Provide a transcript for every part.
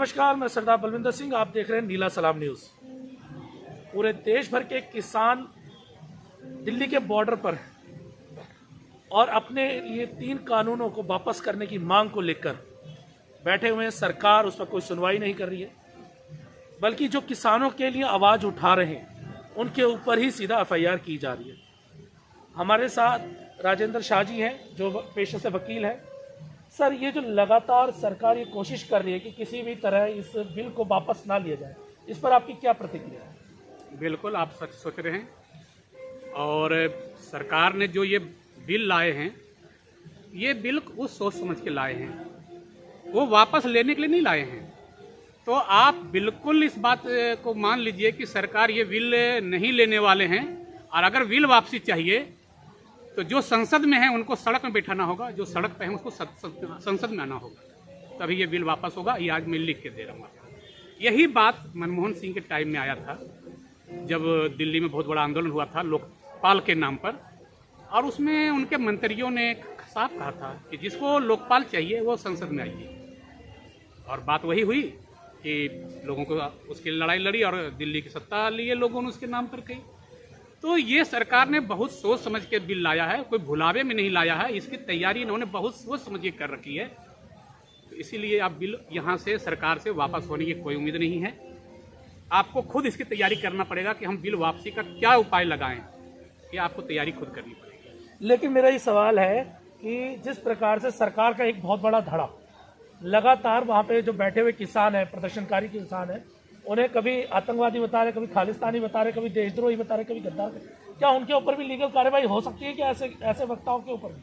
नमस्कार, मैं सरदार बलविंदर सिंह। आप देख रहे हैं नीला सलाम न्यूज़। पूरे देश भर के किसान दिल्ली के बॉर्डर पर हैं और अपने ये 3 कानूनों को वापस करने की मांग को लेकर बैठे हुए हैं। सरकार उस पर कोई सुनवाई नहीं कर रही है, बल्कि जो किसानों के लिए आवाज़ उठा रहे हैं उनके ऊपर ही सीधा FIR की जा रही है। हमारे साथ राजेंद्र शाह जी हैं, जो पेशे से वकील हैं। सर, ये जो लगातार सरकार ये कोशिश कर रही है कि किसी भी तरह इस बिल को वापस ना लिया जाए, इस पर आपकी क्या प्रतिक्रिया है? बिल्कुल, आप सच सोच रहे हैं। और सरकार ने जो ये बिल लाए हैं, ये बिल उस सोच समझ के लाए हैं, वो वापस लेने के लिए नहीं लाए हैं। तो आप बिल्कुल इस बात को मान लीजिए कि सरकार ये बिल नहीं लेने वाले हैं। और अगर बिल वापसी चाहिए तो जो संसद में है उनको सड़क में बैठाना होगा, जो सड़क पे है उसको संसद में आना होगा, तभी ये बिल वापस होगा। ये आज मैं लिख के दे रहा हूँ। यही बात मनमोहन सिंह के टाइम में आया था, जब दिल्ली में बहुत बड़ा आंदोलन हुआ था लोकपाल के नाम पर, और उसमें उनके मंत्रियों ने साफ कहा था कि जिसको लोकपाल चाहिए वो संसद में आइए। और बात वही हुई कि लोगों को उसकी लड़ाई लड़ी और दिल्ली की सत्ता लिए लोगों ने उसके नाम पर कही। तो ये सरकार ने बहुत सोच समझ के बिल लाया है, कोई भुलावे में नहीं लाया है। इसकी तैयारी इन्होंने बहुत सोच समझ के कर रखी है। तो इसीलिए आप बिल यहाँ से सरकार से वापस होने की कोई उम्मीद नहीं है। आपको खुद इसकी तैयारी करना पड़ेगा कि हम बिल वापसी का क्या उपाय लगाएं। ये आपको तैयारी खुद करनी पड़ेगी। लेकिन मेरा ये सवाल है कि जिस प्रकार से सरकार का एक बहुत बड़ा धड़ा लगातार वहाँ पे जो बैठे हुए किसान हैं, प्रदर्शनकारी किसान हैं, उन्हें कभी आतंकवादी बता रहे, कभी खालिस्तानी बता रहे, कभी देशद्रोही बता रहे, कभी गद्दार। क्या उनके ऊपर भी लीगल कार्रवाई हो सकती है? क्या ऐसे वक्ताओं के ऊपर भी?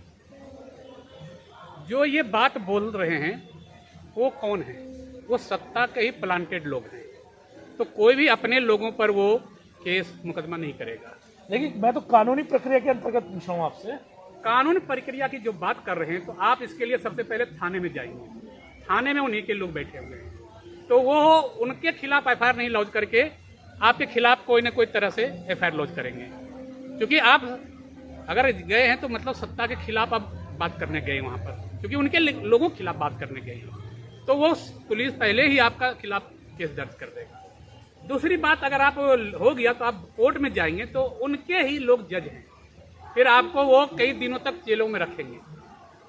जो ये बात बोल रहे हैं वो कौन है? वो सत्ता के ही प्लांटेड लोग हैं। तो कोई भी अपने लोगों पर वो केस मुकदमा नहीं करेगा। लेकिन मैं तो कानूनी प्रक्रिया के अंतर्गत पूछ रहा हूँ आपसे। कानूनी प्रक्रिया की जो बात कर रहे हैं, तो आप इसके लिए सबसे पहले थाने में जाएंगे। थाने में उन्हीं के लोग बैठे हुए हैं, तो वो उनके खिलाफ FIR नहीं लॉन्च करके आपके खिलाफ कोई ना कोई तरह से FIR लॉन्च करेंगे। क्योंकि आप अगर गए हैं तो मतलब सत्ता के खिलाफ आप बात करने गए वहाँ पर, क्योंकि उनके लोगों के खिलाफ बात करने गए हैं, तो वो पुलिस पहले ही आपका खिलाफ केस दर्ज कर देगा। दूसरी बात, अगर आप हो गया तो आप कोर्ट में जाएंगे तो उनके ही लोग जज हैं, फिर आपको वो कई दिनों तक जेलों में रखेंगे।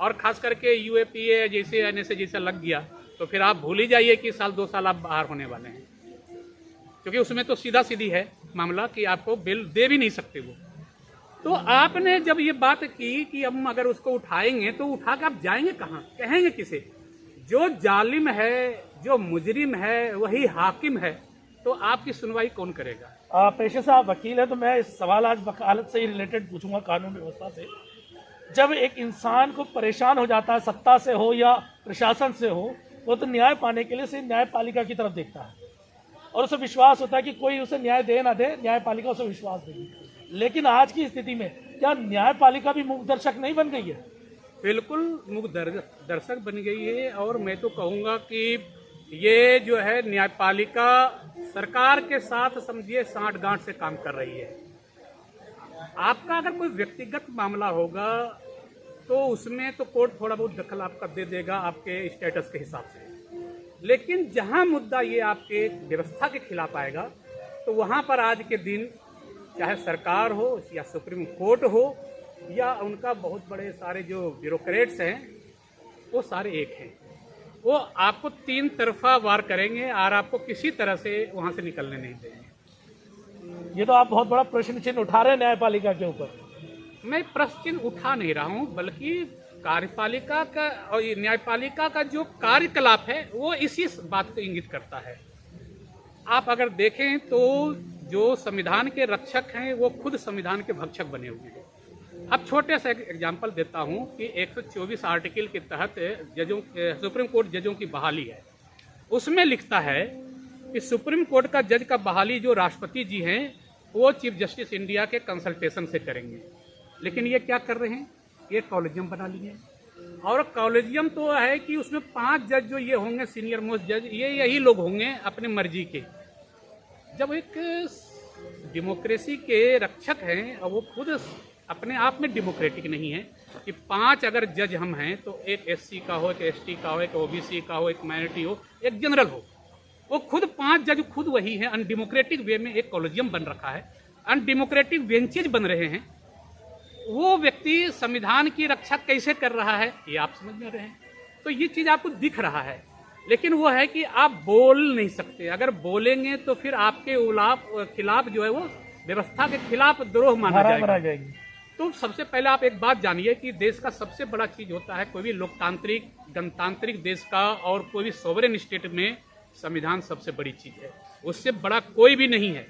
और खास करके UAPA जैसे NSA जैसा लग गया तो फिर आप भूल ही जाइए कि 1-2 साल आप बाहर होने वाले हैं, क्योंकि उसमें तो सीधा सीधी है मामला कि आपको बेल दे भी नहीं सकते वो। तो आपने जब ये बात की कि हम अगर उसको उठाएंगे तो उठा के आप जाएंगे कहाँ, कहेंगे किसे? जो जालिम है, जो मुजरिम है, वही हाकिम है, तो आपकी सुनवाई कौन करेगा? पेशे से आप वकील हैं, तो मैं इस सवाल आज वकालत से ही रिलेटेड पूछूंगा, कानून व्यवस्था से। जब एक इंसान को परेशान हो जाता है, सत्ता से हो या प्रशासन से हो, वो तो न्याय पाने के लिए सिर्फ न्यायपालिका की तरफ देखता है और उसे विश्वास होता है कि कोई उसे न्याय दे ना दे, न्यायपालिका उसे विश्वास देगी। लेकिन आज की स्थिति में क्या न्यायपालिका भी मूक दर्शक नहीं बन गई है? बिल्कुल मूक दर्शक बन गई है। और मैं तो कहूँगा कि ये जो है न्यायपालिका सरकार के साथ समझिए साठ-गांठ से काम कर रही है। आपका अगर कोई व्यक्तिगत मामला होगा तो उसमें तो कोर्ट थोड़ा बहुत दखल आपका दे देगा आपके स्टेटस के हिसाब से। लेकिन जहां मुद्दा ये आपके व्यवस्था के खिलाफ आएगा तो वहां पर आज के दिन चाहे सरकार हो या सुप्रीम कोर्ट हो या उनका बहुत बड़े सारे जो ब्यूरोक्रेट्स हैं, वो सारे एक हैं। वो आपको 3 तरफा वार करेंगे और आपको किसी तरह से वहां से निकलने नहीं देंगे। ये तो आप बहुत बड़ा प्रश्न चिन्ह उठा रहे हैं न्यायपालिका के ऊपर। मैं प्रश्न चिन्ह उठा नहीं रहा हूँ, बल्कि कार्यपालिका का और न्यायपालिका का जो कार्यकलाप है वो इसी बात को इंगित करता है। आप अगर देखें तो जो संविधान के रक्षक हैं वो खुद संविधान के भक्षक बने हुए हैं। अब छोटे सा एक एग्जाम्पल देता हूँ कि 124 आर्टिकल के तहत जजों, सुप्रीम कोर्ट जजों की बहाली है। उसमें लिखता है कि सुप्रीम कोर्ट का जज का बहाली जो राष्ट्रपति जी हैं वो चीफ जस्टिस इंडिया के कंसल्टेशन से करेंगे। लेकिन ये क्या कर रहे हैं, ये कॉलेजियम बना लिए। और कॉलेजियम तो है कि उसमें 5 जज जो ये होंगे सीनियर मोस्ट जज, ये यही लोग होंगे अपने मर्जी के। जब एक डेमोक्रेसी के रक्षक हैं और वो खुद अपने आप में डेमोक्रेटिक नहीं है कि 5 अगर जज हम हैं तो एक SC का हो, एक ST का हो, एक OBC का हो, एक माइनॉरिटी हो, एक जनरल हो, वो खुद 5 जज खुद वही है। अनडेमोक्रेटिक वे में एक कॉलेजियम बन रखा है, अनडेमोक्रेटिक बेंचेज बन रहे हैं। वो व्यक्ति संविधान की रक्षा कैसे कर रहा है ये आप समझ में रहे हैं। तो ये चीज आपको दिख रहा है, लेकिन वो है कि आप बोल नहीं सकते। अगर बोलेंगे तो फिर आपके खिलाफ जो है वो व्यवस्था के खिलाफ द्रोह माना जाएगा। तो सबसे पहले आप एक बात जानिए कि देश का सबसे बड़ा चीज होता है, कोई भी लोकतांत्रिक गणतांत्रिक देश का और कोई भी सोवरेन स्टेट में संविधान सबसे बड़ी चीज है, उससे बड़ा कोई भी नहीं है।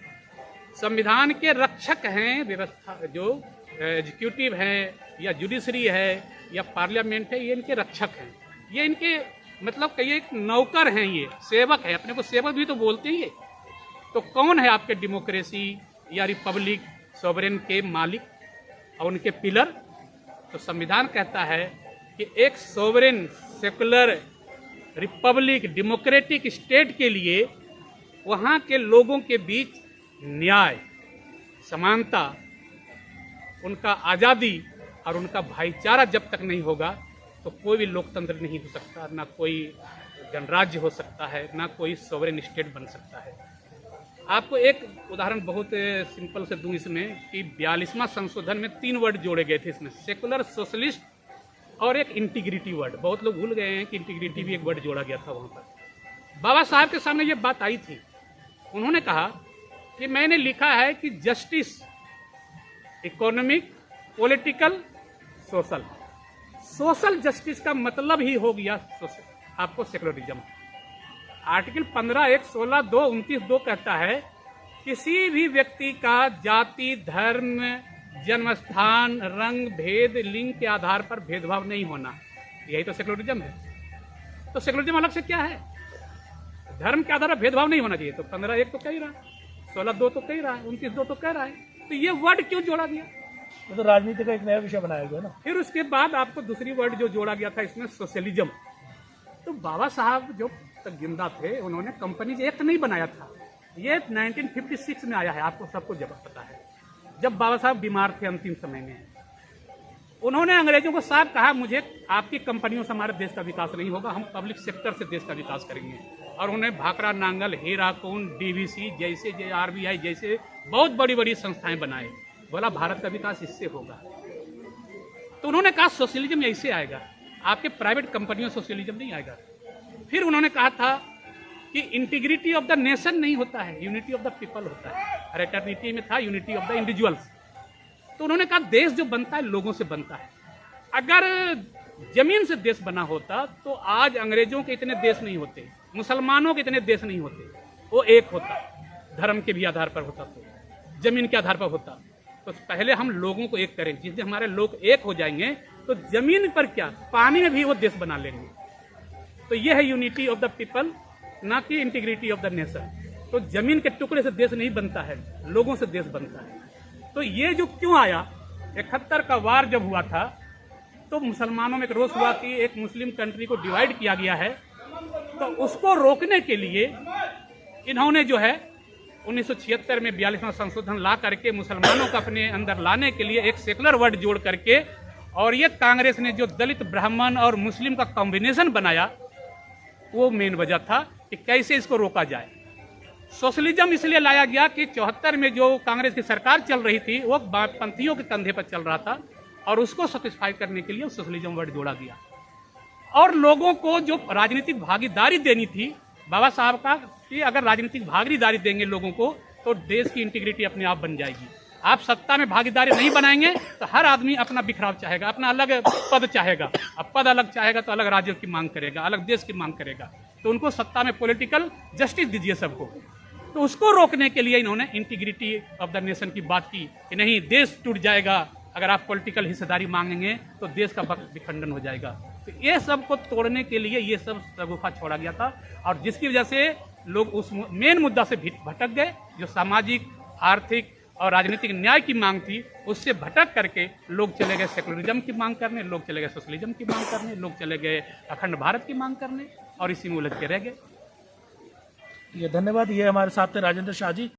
संविधान के रक्षक हैं व्यवस्था, जो एग्जीक्यूटिव है या जुडिशरी है या पार्लियामेंट है, ये इनके रक्षक हैं। ये इनके मतलब कई एक नौकर हैं, ये सेवक है। अपने को सेवक भी तो बोलते ही है। तो कौन है आपके डेमोक्रेसी या रिपब्लिक सोवरेन के मालिक और उनके पिलर? तो संविधान कहता है कि एक sovereign secular Republic democratic state के लिए वहाँ के लोगों के बीच न्याय, समानता, उनका आज़ादी और उनका भाईचारा जब तक नहीं होगा तो कोई भी लोकतंत्र नहीं हो सकता, ना कोई गणराज्य हो सकता है, ना कोई सोवरेन स्टेट बन सकता है। आपको एक उदाहरण बहुत सिंपल से दूं इसमें कि 42वां संशोधन में 3 वर्ड जोड़े गए थे इसमें, सेकुलर, सोशलिस्ट और एक इंटीग्रिटी वर्ड। बहुत लोग भूल गए हैं कि इंटीग्रिटी भी एक वर्ड जोड़ा गया था वहाँ पर। बाबा साहब के सामने ये बात आई थी, उन्होंने कहा कि मैंने लिखा है कि justice, economic, political, social. Social justice का मतलब ही हो गया आपको सेकुलरिज्म। आर्टिकल 15(1), 16(2), 29(2) कहता है किसी भी व्यक्ति का जाति, धर्म, जन्म स्थान, रंग, भेद, लिंग के आधार पर भेदभाव नहीं होना। यही तो सेकुलरिज्म है। तो सेकुलरिज्म अलग से क्या है? धर्म के आधार पर भेदभाव नहीं होना चाहिए, तो 15(1) तो कह ही रहा है, 16(2) तो कह ही रहा है, 29(2) तो कह रहा है। तो ये वर्ड क्यों जोड़ा गया? तो राजनीति का एक नया विषय बनाया गया ना। फिर उसके बाद आपको दूसरी वर्ड जो जोड़ा गया था इसमें, सोशलिज्म। तो बाबा साहब जो तक जिंदा थे उन्होंने कंपनीज एक्ट नहीं बनाया था, ये 1956 में आया है, आपको सबको जब पता है। जब बाबा साहब बीमार थे अंतिम समय में, उन्होंने अंग्रेजों को साफ कहा, मुझे आपकी कंपनियों से हमारे देश का विकास नहीं होगा, हम पब्लिक सेक्टर से देश का विकास करेंगे। और उन्हें भाखड़ा नांगल, हीराकुंड, DVC जैसे RBI जैसे बहुत बड़ी बड़ी संस्थाएं बनाए। बोला भारत का विकास इससे होगा। तो उन्होंने कहा सोशलिज्म ऐसे आएगा, आपके प्राइवेट कंपनियों सोशलिज्म नहीं आएगा। फिर उन्होंने कहा था कि इंटीग्रिटी ऑफ द नेशन नहीं होता है, यूनिटी ऑफ द पीपल होता है। फ्रेटर्निटी में था यूनिटी ऑफ द इंडिविजुअल्स। तो उन्होंने कहा देश जो बनता है लोगों से बनता है। अगर जमीन से देश बना होता तो आज अंग्रेजों के इतने देश नहीं होते, मुसलमानों के इतने देश नहीं होते। वो एक होता, धर्म के भी आधार पर होता, तो जमीन के आधार पर होता। तो पहले हम लोगों को एक करें, जिस दिन हमारे लोग एक हो जाएंगे तो जमीन पर क्या, पानी में भी वो देश बना लेंगे। तो ये है यूनिटी ऑफ द पीपल, ना कि इंटीग्रिटी ऑफ द नेशन। तो जमीन के टुकड़े से देश नहीं बनता है, लोगों से देश बनता है। तो ये जो क्यों आया, 71 का वार जब हुआ था तो मुसलमानों में एक रोष हुआ कि एक मुस्लिम कंट्री को डिवाइड किया गया है। तो उसको रोकने के लिए इन्होंने जो है 1976 में 42वां संशोधन ला करके मुसलमानों को अपने अंदर लाने के लिए एक सेकुलर वर्ड जोड़ करके, और ये कांग्रेस ने जो दलित, ब्राह्मण और मुस्लिम का कॉम्बिनेशन बनाया, वो मेन वजह था कि कैसे इसको रोका जाए। सोशलिज्म इसलिए लाया गया कि 74 में जो कांग्रेस की सरकार चल रही थी वो बामपंथियों के कंधे पर चल रहा था, और उसको सेटिस्फाई करने के लिए सोशलिज्म वर्ड जोड़ा गया। और लोगों को जो राजनीतिक भागीदारी देनी थी, बाबा साहब का कि अगर राजनीतिक भागीदारी देंगे लोगों को तो देश की इंटीग्रिटी अपने आप बन जाएगी। आप सत्ता में भागीदारी नहीं बनाएंगे तो हर आदमी अपना बिखराव चाहेगा, अपना अलग पद चाहेगा। अब पद अलग चाहेगा तो अलग राज्यों की मांग करेगा, अलग देश की मांग करेगा। तो उनको सत्ता में पॉलिटिकल जस्टिस दीजिए सबको। तो उसको रोकने के लिए इन्होंने इंटीग्रिटी ऑफ द नेशन की बात की कि नहीं, देश टूट जाएगा अगर आप पॉलिटिकल हिस्सेदारी मांगेंगे तो देश का विखंडन हो जाएगा। तो ये सब को तोड़ने के लिए ये सब शगुफा छोड़ा गया था, और जिसकी वजह से लोग उस मेन मुद्दा से भटक गए, जो सामाजिक, आर्थिक और राजनीतिक न्याय की मांग थी। उससे भटक करके लोग चले गए सेकुलरिज्म की मांग करने, लोग चले गए सोशलिज्म की मांग करने, लोग चले गए अखंड भारत की मांग करने, और इसी में उलझ के रह गए। ये धन्यवाद। ये हमारे साथ थे राजेंद्र शाह जी।